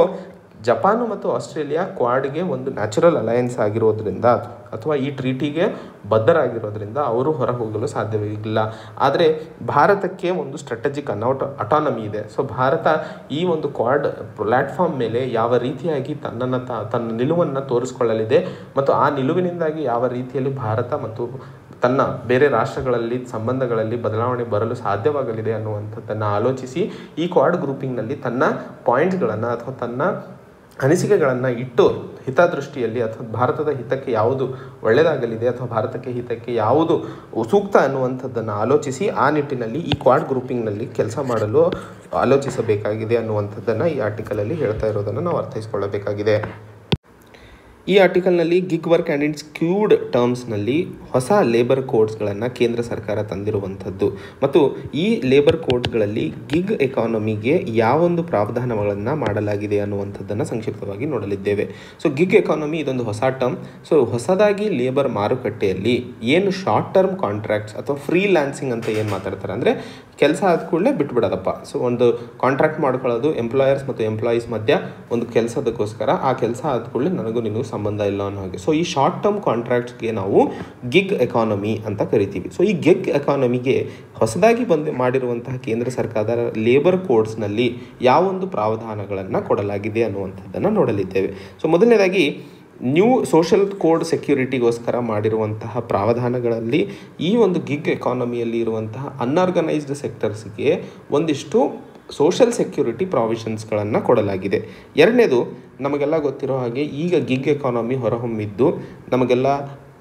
ಜಪಾನು ಮತ್ತು ಆಸ್ಟ್ರೇಲಿಯಾ ಕ್ವಾಡ್ಗೆ ಒಂದು ನ್ಯಾಚುರಲ್ ಅಲಯನ್ಸ್ ಆಗಿರೋದ್ರಿಂದ ಅಥವಾ ಈ ಟ್ರೀಟಿಗೆ ಬದ್ಧರಾಗಿರೋದ್ರಿಂದ ಅವರು ಹೊರ ಹೋಗಲು ಸಾಧ್ಯವಿಲ್ಲ. ಆದರೆ ಭಾರತಕ್ಕೆ ಒಂದು ಸ್ಟ್ರಾಟಜಿಕ್ ಅಟಾನಮಿ ಇದೆ. ಸೊ ಭಾರತ ಈ ಒಂದು ಕ್ವಾಡ್ ಪ್ಲ್ಯಾಟ್ಫಾರ್ಮ್ ಮೇಲೆ ಯಾವ ರೀತಿಯಾಗಿ ತನ್ನ ನಿಲುವನ್ನು ತೋರಿಸ್ಕೊಳ್ಳಲಿದೆ ಮತ್ತು ಆ ನಿಲುವಿನಿಂದಾಗಿ ಯಾವ ರೀತಿಯಲ್ಲಿ ಭಾರತ ಮತ್ತು ತನ್ನ ಬೇರೆ ರಾಷ್ಟ್ರಗಳಲ್ಲಿ ಸಂಬಂಧಗಳಲ್ಲಿ ಬದಲಾವಣೆ ಬರಲು ಸಾಧ್ಯವಾಗಲಿದೆ ಅನ್ನುವಂಥದ್ದನ್ನು ಆಲೋಚಿಸಿ ಈ ಕ್ವಾಡ್ ಗ್ರೂಪಿಂಗ್ನಲ್ಲಿ ತನ್ನ ಪಾಯಿಂಟ್ಸ್ಗಳನ್ನು ಅಥವಾ ತನ್ನ ಅನಿಸಿಕೆಗಳನ್ನು ಇಟ್ಟು ಹಿತದೃಷ್ಟಿಯಲ್ಲಿ ಅಥವಾ ಭಾರತದ ಹಿತಕ್ಕೆ ಯಾವುದು ಒಳ್ಳೆಯದಾಗಲಿದೆ ಅಥವಾ ಭಾರತಕ್ಕೆ ಹಿತಕ್ಕೆ ಯಾವುದು ಸೂಕ್ತ ಅನ್ನುವಂಥದ್ದನ್ನು ಆಲೋಚಿಸಿ ಆ ನಿಟ್ಟಿನಲ್ಲಿ ಈ ಕ್ವಾಡ್ ಗ್ರೂಪಿಂಗ್ನಲ್ಲಿ ಕೆಲಸ ಮಾಡಲು ಆಲೋಚಿಸಬೇಕಾಗಿದೆ ಅನ್ನುವಂಥದ್ದನ್ನು ಈ ಆರ್ಟಿಕಲಲ್ಲಿ ಹೇಳ್ತಾ ಇರೋದನ್ನು ನಾವು ಅರ್ಥೈಸಿಕೊಳ್ಳಬೇಕಾಗಿದೆ. ಈ ಆರ್ಟಿಕಲ್ನಲ್ಲಿ gig work and its skewed ಟರ್ಮ್ಸ್ನಲ್ಲಿ ಹೊಸ ಲೇಬರ್ ಕೋಡ್ಸ್ಗಳನ್ನು ಕೇಂದ್ರ ಸರ್ಕಾರ ತಂದಿರುವಂಥದ್ದು ಮತ್ತು ಈ ಲೇಬರ್ ಕೋಡ್ಸ್ಗಳಲ್ಲಿ ಗಿಗ್ ಎಕಾನಮಿಗೆ ಯಾವೊಂದು ಪ್ರಾವಧಾನಗಳನ್ನು ಮಾಡಲಾಗಿದೆ ಅನ್ನುವಂಥದ್ದನ್ನು ಸಂಕ್ಷಿಪ್ತವಾಗಿ ನೋಡಲಿದ್ದೇವೆ. ಸೊ ಗಿಗ್ ಎಕಾನಮಿ ಇದೊಂದು ಹೊಸ ಟರ್ಮ್. ಸೊ ಹೊಸದಾಗಿ ಲೇಬರ್ ಮಾರುಕಟ್ಟೆಯಲ್ಲಿ ಏನು ಶಾರ್ಟ್ ಟರ್ಮ್ ಕಾಂಟ್ರಾಕ್ಟ್ಸ್ ಅಥವಾ ಫ್ರೀಲ್ಯಾನ್ಸಿಂಗ್ ಅಂತ ಏನು ಮಾತಾಡ್ತಾರೆ ಅಂದರೆ ಕೆಲಸ ಆದ ಕೂಡಲೇ ಬಿಟ್ಬಿಡೋದಪ್ಪ. ಸೊ ಒಂದು ಕಾಂಟ್ರಾಕ್ಟ್ ಮಾಡ್ಕೊಳ್ಳೋದು ಎಂಪ್ಲಾಯರ್ಸ್ ಮತ್ತು ಎಂಪ್ಲಾಯೀಸ್ ಮಧ್ಯ ಒಂದು ಕೆಲಸದಕ್ಕೋಸ್ಕರ ಆ ಕೆಲಸ ಆದ ಕೂಡಲೇ ನನಗೂ ನಿನಗೂ ಸಂಬಂಧ ಇಲ್ಲ ಅನ್ನೋ ಹಾಗೆ. ಸೊ ಈ ಶಾರ್ಟ್ ಟರ್ಮ್ ಕಾಂಟ್ರಾಕ್ಟ್ಸ್ಗೆ ನಾವು ಗಿಗ್ ಎಕಾನಮಿ ಅಂತ ಕರಿತೀವಿ. ಸೊ ಈ ಗಿಗ್ ಎಕಾನಮಿಗೆ ಹೊಸದಾಗಿ ಮಾಡಿರುವಂತಹ ಕೇಂದ್ರ ಸರ್ಕಾರದ ಲೇಬರ್ ಕೋಡ್ಸ್ನಲ್ಲಿ ಯಾವೊಂದು ಪ್ರಾವಧಾನಗಳನ್ನು ಕೊಡಲಾಗಿದೆ ಅನ್ನುವಂಥದ್ದನ್ನು ನೋಡಲಿದ್ದೇವೆ. ಸೊ ಮೊದಲನೇದಾಗಿ ನ್ಯೂ ಸೋಷಲ್ ಕೋಡ್ ಸೆಕ್ಯೂರಿಟಿಗೋಸ್ಕರ ಮಾಡಿರುವಂತಹ ಪ್ರಾವಧಾನಗಳಲ್ಲಿ ಈ ಒಂದು ಗಿಗ್ ಎಕಾನಮಿಯಲ್ಲಿ ಇರುವಂತಹ ಅನ್ಆರ್ಗನೈಸ್ಡ್ ಸೆಕ್ಟರ್ಸ್ಗೆ ಒಂದಿಷ್ಟು ಸೋಷಲ್ ಸೆಕ್ಯೂರಿಟಿ ಪ್ರಾವಿಷನ್ಸ್ಗಳನ್ನು ಕೊಡಲಾಗಿದೆ. ಎರಡನೇದು ನಮಗೆಲ್ಲ ಗೊತ್ತಿರೋ ಹಾಗೆ ಈಗ ಗಿಗ್ ಎಕಾನಮಿ ಹೊರಹೊಮ್ಮಿದ್ದು ನಮಗೆಲ್ಲ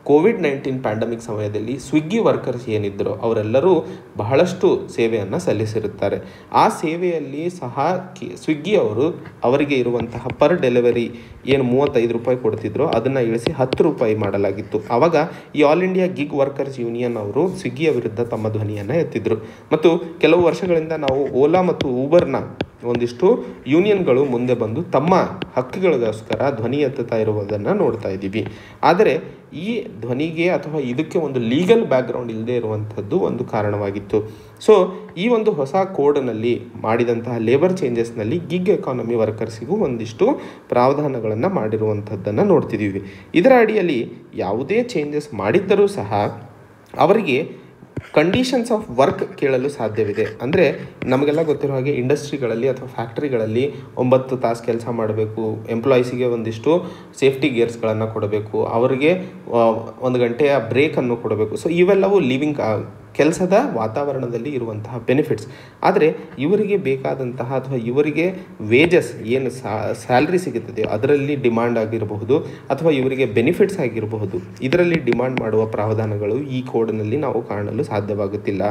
ಕೋವಿಡ್-19 ಪ್ಯಾಂಡಮಿಕ್ ಸಮಯದಲ್ಲಿ ಸ್ವಿಗ್ಗಿ ವರ್ಕರ್ಸ್ ಏನಿದ್ದರು ಅವರೆಲ್ಲರೂ ಬಹಳಷ್ಟು ಸೇವೆಯನ್ನು ಸಲ್ಲಿಸಿರುತ್ತಾರೆ. ಆ ಸೇವೆಯಲ್ಲಿ ಸಹ ಸ್ವಿಗ್ಗಿ ಅವರಿಗೆ ಇರುವಂತಹ ಪರ್ ಡೆಲಿವರಿ ಏನು 35 ರೂಪಾಯಿ ಕೊಡ್ತಿದ್ರು ಅದನ್ನು ಇಳಿಸಿ 10 ರೂಪಾಯಿ ಮಾಡಲಾಗಿತ್ತು. ಆವಾಗ ಈ all India gig workers union ಅವರು ಸ್ವಿಗ್ಗಿಯ ವಿರುದ್ಧ ತಮ್ಮ ಧ್ವನಿಯನ್ನು ಎತ್ತಿದ್ರು. ಮತ್ತು ಕೆಲವು ವರ್ಷಗಳಿಂದ ನಾವು ಓಲಾ ಮತ್ತು ಊಬರ್ನ ಒಂದಿಷ್ಟು ಯೂನಿಯನ್ಗಳು ಮುಂದೆ ಬಂದು ತಮ್ಮ ಹಕ್ಕುಗಳಿಗೋಸ್ಕರ ಧ್ವನಿ ಎತ್ತುತ್ತಾ ಇರುವುದನ್ನು ನೋಡ್ತಾ ಇದ್ದೀವಿ. ಆದರೆ ಈ ಧ್ವನಿಗೆ ಅಥವಾ ಇದಕ್ಕೆ ಒಂದು ಲೀಗಲ್ ಬ್ಯಾಕ್ಗ್ರೌಂಡ್ ಇಲ್ಲದೆ ಇರುವಂಥದ್ದು ಒಂದು ಕಾರಣವಾಗಿತ್ತು. ಸೊ ಈ ಒಂದು ಹೊಸ ಕೋಡ್ನಲ್ಲಿ ಮಾಡಿದಂತಹ ಲೇಬರ್ ಚೇಂಜಸ್ನಲ್ಲಿ ಗಿಗ್ ಎಕಾನಮಿ ವರ್ಕರ್ಸಿಗೂ ಒಂದಿಷ್ಟು ಪ್ರಾವಧಾನಗಳನ್ನು ಮಾಡಿರುವಂಥದ್ದನ್ನು ನೋಡ್ತಿದ್ದೀವಿ. ಇದರ ಅಡಿಯಲ್ಲಿ ಯಾವುದೇ ಚೇಂಜಸ್ ಮಾಡಿದ್ದರೂ ಸಹ ಅವರಿಗೆ ಕಂಡೀಷನ್ಸ್ ಆಫ್ ವರ್ಕ್ ಕೇಳಲು ಸಾಧ್ಯವಿದೆ. ಅಂದರೆ ನಮಗೆಲ್ಲ ಗೊತ್ತಿರೋ ಹಾಗೆ ಇಂಡಸ್ಟ್ರಿಗಳಲ್ಲಿ ಅಥವಾ ಫ್ಯಾಕ್ಟ್ರಿಗಳಲ್ಲಿ 9 ತಾಸು ಕೆಲಸ ಮಾಡಬೇಕು, ಎಂಪ್ಲಾಯೀಸಿಗೆ ಒಂದಿಷ್ಟು ಸೇಫ್ಟಿ ಗೇರ್ಸ್ಗಳನ್ನು ಕೊಡಬೇಕು, ಅವರಿಗೆ 1 ಗಂಟೆಯ ಬ್ರೇಕನ್ನು ಕೊಡಬೇಕು. ಸೊ ಇವೆಲ್ಲವೂ ಲಿವಿಂಗ್ ಕೆಲಸದ ವಾತಾವರಣದಲ್ಲಿ ಇರುವಂತಹ ಬೆನಿಫಿಟ್ಸ್. ಆದರೆ ಇವರಿಗೆ ಬೇಕಾದಂತಹ ಅಥವಾ ಇವರಿಗೆ ವೇಜಸ್ ಏನು ಸ್ಯಾಲ್ರಿ ಸಿಗುತ್ತದೆ ಅದರಲ್ಲಿ ಡಿಮಾಂಡ್ ಆಗಿರಬಹುದು ಅಥವಾ ಇವರಿಗೆ ಬೆನಿಫಿಟ್ಸ್ ಆಗಿರಬಹುದು, ಇದರಲ್ಲಿ ಡಿಮಾಂಡ್ ಮಾಡುವ ಪ್ರಾವಧಾನಗಳು ಈ ಕೋಡ್ನಲ್ಲಿ ನಾವು ಕಾಣಲು ಸಾಧ್ಯವಾಗುತ್ತಿಲ್ಲ.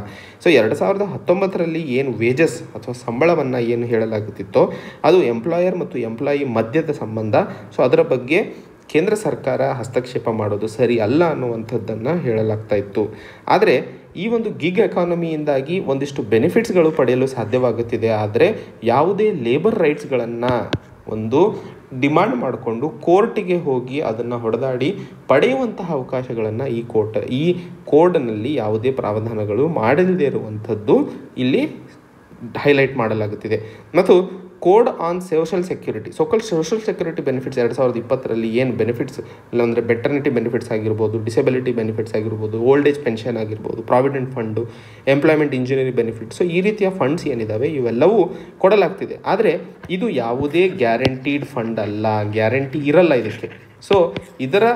ಸೊ 2019ರಲ್ಲಿ ಏನು ವೇಜಸ್ ಅಥವಾ ಸಂಬಳವನ್ನು ಏನು ಹೇಳಲಾಗುತ್ತಿತ್ತೋ ಅದು ಎಂಪ್ಲಾಯರ್ ಮತ್ತು ಎಂಪ್ಲಾಯಿ ಮಧ್ಯದ ಸಂಬಂಧ. ಸೊ ಅದರ ಬಗ್ಗೆ ಕೇಂದ್ರ ಸರ್ಕಾರ ಹಸ್ತಕ್ಷೇಪ ಮಾಡೋದು ಸರಿ ಅಲ್ಲ ಅನ್ನುವಂಥದ್ದನ್ನು ಹೇಳಲಾಗ್ತಾ ಇತ್ತು. ಆದರೆ ಈ ಒಂದು ಗಿಗ್ ಎಕಾನಮಿಯಿಂದಾಗಿ ಒಂದಿಷ್ಟು ಬೆನಿಫಿಟ್ಸ್ಗಳು ಪಡೆಯಲು ಸಾಧ್ಯವಾಗುತ್ತಿದೆ. ಆದರೆ ಯಾವುದೇ ಲೇಬರ್ ರೈಟ್ಸ್ಗಳನ್ನು ಒಂದು ಡಿಮಾಂಡ್ ಮಾಡಿಕೊಂಡು ಕೋರ್ಟಿಗೆ ಹೋಗಿ ಅದನ್ನು ಹೊಡೆದಾಡಿ ಪಡೆಯುವಂತಹ ಅವಕಾಶಗಳನ್ನು ಈ ಕೋಡ್ನಲ್ಲಿ ಯಾವುದೇ ಪ್ರಾವಧಾನಗಳು ಮಾಡದೇ ಇರುವಂಥದ್ದು ಇಲ್ಲಿ ಹೈಲೈಟ್ ಮಾಡಲಾಗುತ್ತಿದೆ. ಮತ್ತು code on social security, social security benefits 2020ರಲ್ಲಿ ಏನು ಬೆನಿಫಿಟ್ಸ್ ಇಲ್ಲಾಂದರೆ ಬೆಟರ್ನಿಟಿ ಬೆನಿಫಿಟ್ಸ್ ಆಗಿರ್ಬೋದು, ಡಿಸೆಬಿಲಿಟಿ ಬೆನಿಫಿಟ್ಸ್ ಆಗಿರ್ಬೋದು, ಓಲ್ಡ್ ಏಜ್ ಪೆನ್ಷನ್ ಆಗಿರ್ಬೋದು, provident fund, employment engineering benefits, so ಈ ರೀತಿಯ ಫಂಡ್ಸ್ ಏನಿದ್ದಾವೆ ಇವೆಲ್ಲವೂ ಕೊಡಲಾಗ್ತಿದೆ. ಆದರೆ ಇದು ಯಾವುದೇ ಗ್ಯಾರಂಟೀಡ್ ಫಂಡ್ ಅಲ್ಲ, ಗ್ಯಾರಂಟಿ ಇರಲ್ಲ ಇದಕ್ಕೆ. ಸೊ ಇದರ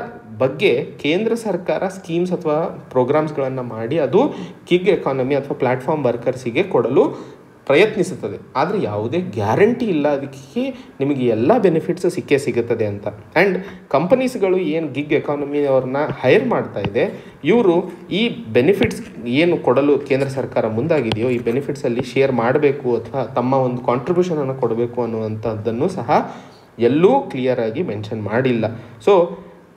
ಬಗ್ಗೆ ಕೇಂದ್ರ ಸರ್ಕಾರ ಸ್ಕೀಮ್ಸ್ ಅಥವಾ ಪ್ರೋಗ್ರಾಮ್ಸ್ಗಳನ್ನು ಮಾಡಿ ಅದು ಗಿಗ್ ಎಕಾನಮಿ ಅಥವಾ ಪ್ಲ್ಯಾಟ್ಫಾರ್ಮ್ ವರ್ಕರ್ಸಿಗೆ ಕೊಡಲು ಪ್ರಯತ್ನಿಸುತ್ತದೆ. ಆದರೆ ಯಾವುದೇ ಗ್ಯಾರಂಟಿ ಇಲ್ಲ ಅದಕ್ಕೆ ನಿಮಗೆ ಎಲ್ಲ ಬೆನಿಫಿಟ್ಸು ಸಿಗುತ್ತದೆ ಅಂತ. ಆ್ಯಂಡ್ ಕಂಪನೀಸ್ಗಳು ಏನು ಗಿಗ್ ಎಕಾನಮಿಯವ್ರನ್ನ ಹೈರ್ ಮಾಡ್ತಾ ಇದೆ, ಇವರು ಈ ಬೆನಿಫಿಟ್ಸ್ ಏನು ಕೊಡಲು ಕೇಂದ್ರ ಸರ್ಕಾರ ಮುಂದಾಗಿದೆಯೋ ಈ ಬೆನಿಫಿಟ್ಸಲ್ಲಿ ಶೇರ್ ಮಾಡಬೇಕು ಅಥವಾ ತಮ್ಮ ಒಂದು ಕಾಂಟ್ರಿಬ್ಯೂಷನನ್ನು ಕೊಡಬೇಕು ಅನ್ನುವಂಥದ್ದನ್ನು ಸಹ ಎಲ್ಲೂ ಕ್ಲಿಯರಾಗಿ ಮೆನ್ಷನ್ ಮಾಡಿಲ್ಲ. ಸೊ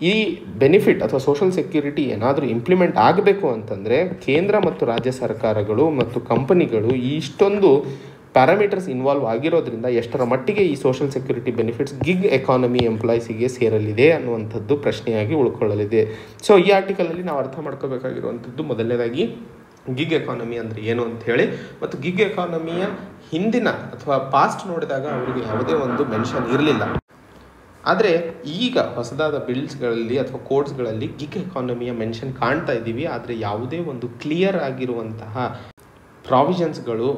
ಈ ಬೆನಿಫಿಟ್ ಅಥವಾ ಸೋಷಲ್ ಸೆಕ್ಯೂರಿಟಿ ಏನಾದರೂ ಇಂಪ್ಲಿಮೆಂಟ್ ಆಗಬೇಕು ಅಂತಂದರೆ ಕೇಂದ್ರ ಮತ್ತು ರಾಜ್ಯ ಸರ್ಕಾರಗಳು ಮತ್ತು ಕಂಪನಿಗಳು ಇಷ್ಟೊಂದು ಪ್ಯಾರಾಮೀಟರ್ಸ್ ಇನ್ವಾಲ್ವ್ ಆಗಿರೋದ್ರಿಂದ ಎಷ್ಟರ ಮಟ್ಟಿಗೆ ಈ social security benefits gig economy ಎಂಪ್ಲಾಯೀಸಿಗೆ ಸೇರಲಿದೆ ಅನ್ನುವಂಥದ್ದು ಪ್ರಶ್ನೆಯಾಗಿ ಉಳ್ಕೊಳ್ಳಲಿದೆ. ಸೊ ಈ ಆರ್ಟಿಕಲಲ್ಲಿ ನಾವು ಅರ್ಥ ಮಾಡ್ಕೋಬೇಕಾಗಿರುವಂಥದ್ದು ಮೊದಲನೇದಾಗಿ ಗಿಗ್ ಎಕಾನಮಿ ಅಂದರೆ ಏನು ಅಂತ ಹೇಳಿ, ಮತ್ತು ಗಿಗ್ ಎಕಾನಮಿಯ ಹಿಂದಿನ ಅಥವಾ ಪಾಸ್ಟ್ ನೋಡಿದಾಗ ಅವರಿಗೆ ಯಾವುದೇ ಒಂದು ಮೆನ್ಷನ್ ಇರಲಿಲ್ಲ. ಆದರೆ ಈಗ ಹೊಸದಾದ ಬಿಲ್ಸ್ಗಳಲ್ಲಿ ಅಥವಾ ಕೋಡ್ಸ್ಗಳಲ್ಲಿ ಗಿಗ್ ಎಕಾನಮಿಯ ಮೆನ್ಷನ್ ಕಾಣ್ತಾ ಇದ್ದೀವಿ. ಆದರೆ ಯಾವುದೇ ಒಂದು ಕ್ಲಿಯರ್ ಆಗಿರುವಂತಹ ಪ್ರಾವಿಷನ್ಸ್ಗಳು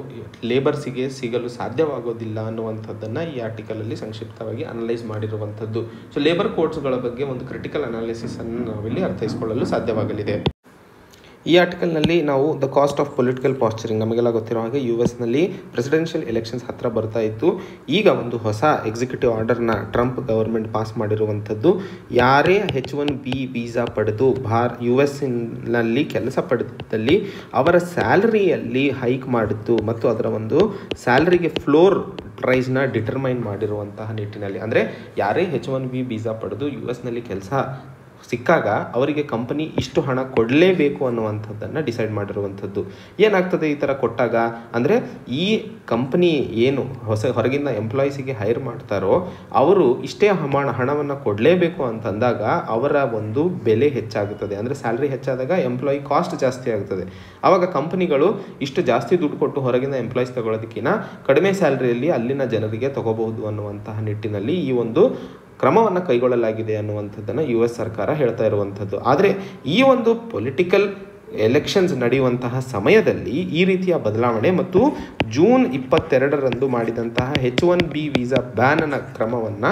ಲೇಬರ್ಸಿಗೆ ಸಿಗಲು ಸಾಧ್ಯವಾಗೋದಿಲ್ಲ ಅನ್ನುವಂಥದ್ದನ್ನು ಈ ಆರ್ಟಿಕಲಲ್ಲಿ ಸಂಕ್ಷಿಪ್ತವಾಗಿ ಅನಲೈಸ್ ಮಾಡಿರುವಂಥದ್ದು. ಸೊ ಲೇಬರ್ ಕೋಡ್ಸ್ಗಳ ಬಗ್ಗೆ ಒಂದು ಕ್ರಿಟಿಕಲ್ ಅನಾಲಿಸಿಸನ್ನು ನಾವಿಲ್ಲಿ ಅರ್ಥೈಸಿಕೊಳ್ಳಲು ಸಾಧ್ಯವಾಗಲಿದೆ. ಈ ಆರ್ಟಿಕಲ್ನಲ್ಲಿ ನಾವು ದ ಕಾಸ್ಟ್ ಆಫ್ ಪೊಲಿಟಿಕಲ್ ಪಾಸ್ಚರಿಂಗ್, ನಮಗೆಲ್ಲ ಗೊತ್ತಿರೋ ಹಾಗೆ ನಲ್ಲಿ ಪ್ರೆಸಿಡೆನ್ಷಿಯಲ್ ಎಲೆಕ್ಷನ್ಸ್ ಹತ್ತಿರ ಬರ್ತಾ ಇತ್ತು. ಈಗ ಒಂದು ಹೊಸ ಎಕ್ಸಿಕ್ಯೂಟಿವ್ ಆರ್ಡರ್ನ ಟ್ರಂಪ್ ಗವರ್ಮೆಂಟ್ ಪಾಸ್ ಮಾಡಿರುವಂಥದ್ದು. ಯಾರೇ H1B ವೀಸಾ ಪಡೆದು US ಕೆಲಸ ಪಡೆದಿದ್ದಲ್ಲಿ ಅವರ ಸ್ಯಾಲರಿಯಲ್ಲಿ ಹೈಕ್ ಮಾಡಿದ್ದು ಮತ್ತು ಅದರ ಒಂದು ಸ್ಯಾಲರಿಗೆ ಫ್ಲೋರ್ ಪ್ರೈಸ್ನ ಡಿಟರ್ಮೈನ್ ಮಾಡಿರುವಂತಹ ನಿಟ್ಟಿನಲ್ಲಿ, ಅಂದರೆ ಯಾರೇ H1B ವೀಸಾ ಪಡೆದು US ಕೆಲಸ ಸಿಕ್ಕಾಗ ಅವರಿಗೆ ಕಂಪನಿ ಇಷ್ಟು ಹಣ ಕೊಡಲೇಬೇಕು ಅನ್ನುವಂಥದ್ದನ್ನು ಡಿಸೈಡ್ ಮಾಡಿರುವಂಥದ್ದು. ಏನಾಗ್ತದೆ ಈ ಥರ ಕೊಟ್ಟಾಗ ಅಂದರೆ ಈ ಕಂಪನಿ ಏನು ಹೊರಗಿಂದ ಎಂಪ್ಲಾಯೀಸಿಗೆ ಹೈರ್ ಮಾಡ್ತಾರೋ ಅವರು ಇಷ್ಟೇ ಹಣವನ್ನು ಕೊಡಲೇಬೇಕು ಅಂತಂದಾಗ ಅವರ ಒಂದು ಬೆಲೆ ಹೆಚ್ಚಾಗುತ್ತದೆ. ಅಂದರೆ ಸ್ಯಾಲ್ರಿ ಹೆಚ್ಚಾದಾಗ ಎಂಪ್ಲಾಯಿ ಕಾಸ್ಟ್ ಜಾಸ್ತಿ ಆಗುತ್ತದೆ. ಆವಾಗ ಕಂಪನಿಗಳು ಇಷ್ಟು ಜಾಸ್ತಿ ದುಡ್ಡು ಕೊಟ್ಟು ಹೊರಗಿಂದ ಎಂಪ್ಲಾಯೀಸ್ ತಗೊಳ್ಳೋದಕ್ಕಿಂತ ಕಡಿಮೆ ಸ್ಯಾಲ್ರಿಯಲ್ಲಿ ಅಲ್ಲಿನ ಜನರಿಗೆ ತಗೋಬಹುದು ಅನ್ನುವಂತಹ ನಿಟ್ಟಿನಲ್ಲಿ ಈ ಒಂದು ಕ್ರಮವನ್ನು ಕೈಗೊಳ್ಳಲಾಗಿದೆ ಅನ್ನುವಂಥದ್ದನ್ನು US ಸರ್ಕಾರ ಹೇಳ್ತಾ ಇರುವಂಥದ್ದು. ಆದರೆ ಈ ಒಂದು ಪೊಲಿಟಿಕಲ್ ಎಲೆಕ್ಷನ್ಸ್ ನಡೆಯುವಂತಹ ಸಮಯದಲ್ಲಿ ಈ ರೀತಿಯ ಬದಲಾವಣೆ ಮತ್ತು ಜೂನ್ 22ರಂದು ಮಾಡಿದಂತಹ H1B ವೀಸಾ ಬ್ಯಾನ್ನ ಕ್ರಮವನ್ನು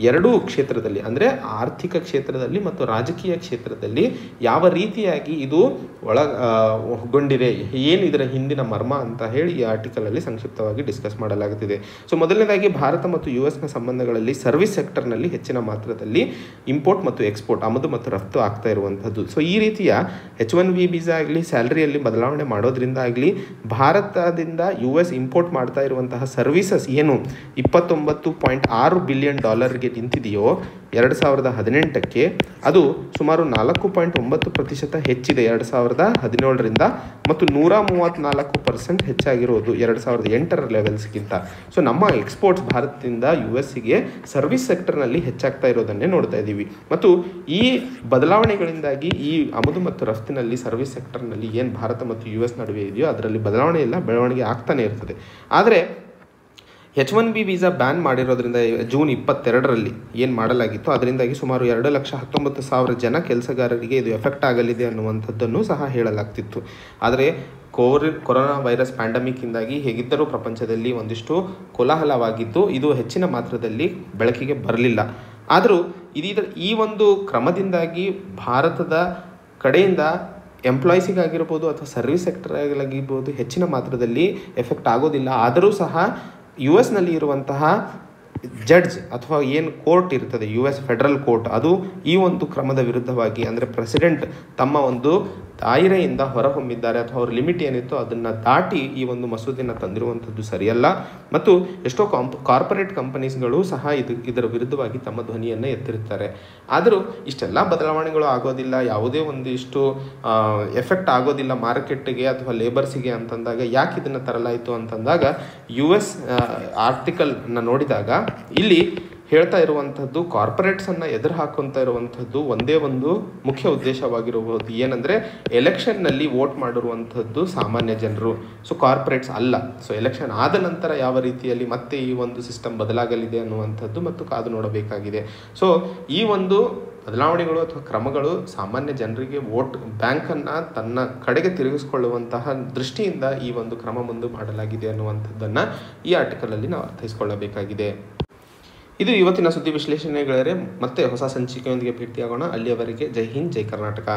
ಎರಡೂ ಕ್ಷೇತ್ರದಲ್ಲಿ, ಅಂದರೆ ಆರ್ಥಿಕ ಕ್ಷೇತ್ರದಲ್ಲಿ ಮತ್ತು ರಾಜಕೀಯ ಕ್ಷೇತ್ರದಲ್ಲಿ ಯಾವ ರೀತಿಯಾಗಿ ಇದು ಒಳಗೊಂಡಿದೆ, ಏನು ಇದರ ಹಿಂದಿನ ಮರ್ಮ ಅಂತ ಹೇಳಿ ಈ ಆರ್ಟಿಕಲಲ್ಲಿ ಸಂಕ್ಷಿಪ್ತವಾಗಿ ಡಿಸ್ಕಸ್ ಮಾಡಲಾಗುತ್ತಿದೆ. ಸೊ ಮೊದಲನೇದಾಗಿ ಭಾರತ ಮತ್ತು US ಸಂಬಂಧಗಳಲ್ಲಿ ಸರ್ವಿಸ್ ಸೆಕ್ಟರ್ನಲ್ಲಿ ಹೆಚ್ಚಿನ ಮಾತ್ರದಲ್ಲಿ ಇಂಪೋರ್ಟ್ ಮತ್ತು ಎಕ್ಸ್ಪೋರ್ಟ್, ಆಮದು ಮತ್ತು ರಫ್ತು ಆಗ್ತಾ ಇರುವಂಥದ್ದು. ಸೊ ಈ ರೀತಿಯ H1B ವೀಸಾ ಆಗಲಿ ಸ್ಯಾಲರಿಯಲ್ಲಿ ಬದಲಾವಣೆ ಮಾಡೋದ್ರಿಂದ ಆಗಲಿ ಭಾರತದಿಂದ US ಇಂಪೋರ್ಟ್ ಮಾಡ್ತಾ ಇರುವಂತಹ ಸರ್ವಿಸಸ್ ಏನು $29.6 ಬಿಲಿಯನ್ ನಿಂತಿದೆಯೋ 2018ಕ್ಕೆ ಅದು ಸುಮಾರು 4.9% ಹೆಚ್ಚಿದೆ 2017ರಿಂದ ಮತ್ತು 134% ಹೆಚ್ಚಾಗಿರೋದು 2008ರ ಲೆವೆಲ್ಸ್ಗಿಂತ. ಸೊ ನಮ್ಮ ಎಕ್ಸ್ಪೋರ್ಟ್ಸ್ ಭಾರತದಿಂದ US-ಗೆ ಸರ್ವಿಸ್ ಸೆಕ್ಟರ್ನಲ್ಲಿ ಹೆಚ್ಚಾಗ್ತಾ ಇರೋದನ್ನೇ ನೋಡ್ತಾ ಇದ್ದೀವಿ. ಮತ್ತು ಈ ಬದಲಾವಣೆಗಳಿಂದಾಗಿ ಈ ಆಮದು ಮತ್ತು ರಫ್ತಿನಲ್ಲಿ ಸರ್ವಿಸ್ ಸೆಕ್ಟರ್ನಲ್ಲಿ ಏನು ಭಾರತ ಮತ್ತು US ನಡುವೆ ಇದೆಯೋ ಅದರಲ್ಲಿ ಬೆಳವಣಿಗೆ ಆಗ್ತಾನೆ ಇರ್ತದೆ. ಆದರೆ H1B ವೀಸಾ ಬ್ಯಾನ್ ಮಾಡಿರೋದ್ರಿಂದ ಜೂನ್ 22ರಲ್ಲಿ ಏನು ಮಾಡಲಾಗಿತ್ತು ಅದರಿಂದಾಗಿ ಸುಮಾರು 2,19,000 ಜನ ಕೆಲಸಗಾರರಿಗೆ ಇದು ಎಫೆಕ್ಟ್ ಆಗಲಿದೆ ಅನ್ನುವಂಥದ್ದನ್ನು ಸಹ ಹೇಳಲಾಗ್ತಿತ್ತು. ಆದರೆ ಕೊರೋನಾ ವೈರಸ್ ಪ್ಯಾಂಡಮಿಕ್ಕಿಂದಾಗಿ ಹೇಗಿದ್ದರೂ ಪ್ರಪಂಚದಲ್ಲಿ ಒಂದಿಷ್ಟು ಕೋಲಾಹಲವಾಗಿದ್ದು ಇದು ಹೆಚ್ಚಿನ ಮಾತ್ರದಲ್ಲಿ ಬೆಳಕಿಗೆ ಬರಲಿಲ್ಲ. ಆದರೂ ಈ ಒಂದು ಕ್ರಮದಿಂದಾಗಿ ಭಾರತದ ಕಡೆಯಿಂದ ಎಂಪ್ಲಾಯೀಸಿಗಾಗಿರ್ಬೋದು ಅಥವಾ ಸರ್ವಿಸ್ ಸೆಕ್ಟರ್ಗಾಗಿರ್ಬೋದು ಹೆಚ್ಚಿನ ಮಾತ್ರದಲ್ಲಿ ಎಫೆಕ್ಟ್ ಆಗೋದಿಲ್ಲ. ಆದರೂ ಸಹ US ನಲ್ಲಿ ಇರುವಂತಹ ಜಡ್ಜ್ ಅಥವಾ ಏನು ಕೋರ್ಟ್ ಇರ್ತದೆ, US ಫೆಡರಲ್ ಕೋರ್ಟ್, ಅದು ಈ ಒಂದು ಕ್ರಮದ ವಿರುದ್ಧವಾಗಿ ಅಂದರೆ ಪ್ರೆಸಿಡೆಂಟ್ ತಮ್ಮ ಒಂದು ದಾಯಿರೆಯಿಂದ ಹೊರಹೊಮ್ಮಿದ್ದಾರೆ ಅಥವಾ ಅವ್ರ ಲಿಮಿಟ್ ಏನಿತ್ತು ಅದನ್ನು ದಾಟಿ ಈ ಒಂದು ಮಸೂದೆಯನ್ನು ತಂದಿರುವಂಥದ್ದು ಸರಿಯಲ್ಲ. ಮತ್ತು ಎಷ್ಟೋ ಕಾರ್ಪೊರೇಟ್ ಕಂಪನೀಸ್ಗಳು ಸಹ ಇದರ ವಿರುದ್ಧವಾಗಿ ತಮ್ಮ ಧ್ವನಿಯನ್ನು ಎತ್ತಿರುತ್ತಾರೆ. ಆದರೂ ಇಷ್ಟೆಲ್ಲ ಬದಲಾವಣೆಗಳು ಆಗೋದಿಲ್ಲ, ಯಾವುದೇ ಒಂದಿಷ್ಟು ಎಫೆಕ್ಟ್ ಆಗೋದಿಲ್ಲ ಮಾರ್ಕೆಟ್ಗೆ ಅಥವಾ ಲೇಬರ್ಸಿಗೆ ಅಂತಂದಾಗ ಯಾಕೆ ಇದನ್ನು ತರಲಾಯಿತು ಅಂತಂದಾಗ US ಆರ್ಟಿಕಲ್ನ ನೋಡಿದಾಗ ಇಲ್ಲಿ ಹೇಳ್ತಾ ಇರುವಂಥದ್ದು ಕಾರ್ಪೊರೇಟ್ಸನ್ನು ಎದುರು ಹಾಕೊಂತ ಇರುವಂಥದ್ದು ಒಂದೇ ಒಂದು ಮುಖ್ಯ ಉದ್ದೇಶವಾಗಿರಬಹುದು. ಏನಂದರೆ ಎಲೆಕ್ಷನ್ನಲ್ಲಿ ವೋಟ್ ಮಾಡಿರುವಂಥದ್ದು ಸಾಮಾನ್ಯ ಜನರು, ಸೊ ಕಾರ್ಪೊರೇಟ್ಸ್ ಅಲ್ಲ. ಸೊ ಎಲೆಕ್ಷನ್ ಆದ ನಂತರ ಯಾವ ರೀತಿಯಲ್ಲಿ ಮತ್ತೆ ಈ ಒಂದು ಸಿಸ್ಟಮ್ ಬದಲಾಗಲಿದೆ ಅನ್ನುವಂಥದ್ದು ಮತ್ತು ಕಾದು ನೋಡಬೇಕಾಗಿದೆ. ಸೊ ಈ ಒಂದು ಬದಲಾವಣೆಗಳು ಅಥವಾ ಕ್ರಮಗಳು ಸಾಮಾನ್ಯ ಜನರಿಗೆ ವೋಟ್ ಬ್ಯಾಂಕನ್ನು ತನ್ನ ಕಡೆಗೆ ತಿರುಗಿಸಿಕೊಳ್ಳುವಂತಹ ದೃಷ್ಟಿಯಿಂದ ಈ ಒಂದು ಕ್ರಮ ಮುಂದೆ ಮಾಡಲಾಗಿದೆ ಅನ್ನುವಂಥದ್ದನ್ನು ಈ ಆರ್ಟಿಕಲಲ್ಲಿ ನಾವು ಅರ್ಥೈಸಿಕೊಳ್ಳಬೇಕಾಗಿದೆ. ಇದು ಇವತ್ತಿನ ಸುದ್ದಿ ವಿಶ್ಲೇಷಣೆಗಳೇ. ಮತ್ತೆ ಹೊಸ ಸಂಚಿಕೆಯೊಂದಿಗೆ ಭೇಟಿಯಾಗೋಣ. ಅಲ್ಲಿಯವರೆಗೆ ಜೈ ಹಿಂದ್, ಜೈ ಕರ್ನಾಟಕ.